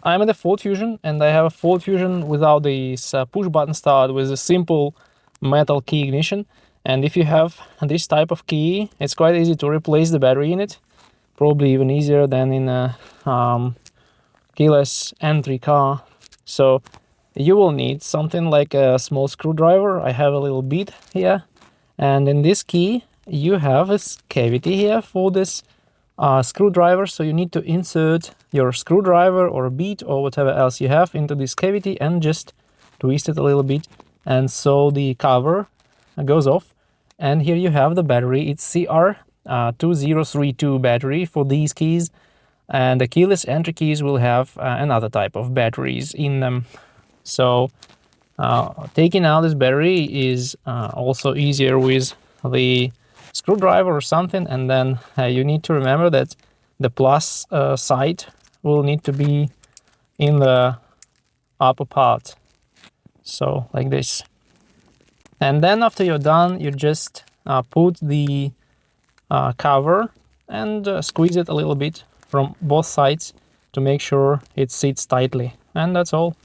I'm at the Ford Fusion, and I have a Ford Fusion without this push button start, with a simple metal key ignition. And if you have this type of key, it's quite easy to replace the battery in it. Probably even easier than in a keyless entry car. So you will need something like a small screwdriver. I have a little bit here, and in this key you have this cavity here for this screwdriver. So you need to insert your screwdriver or a bead or whatever else you have into this cavity and just twist it a little bit, and so the cover goes off. And here you have the battery. It's CR2032 battery for these keys, and the keyless entry keys will have another type of batteries in them. So taking out this battery is also easier with the screwdriver or something. And then you need to remember that the plus side will need to be in the upper part, so like this. And then after you're done, you just put the cover and squeeze it a little bit from both sides to make sure it sits tightly, and that's all.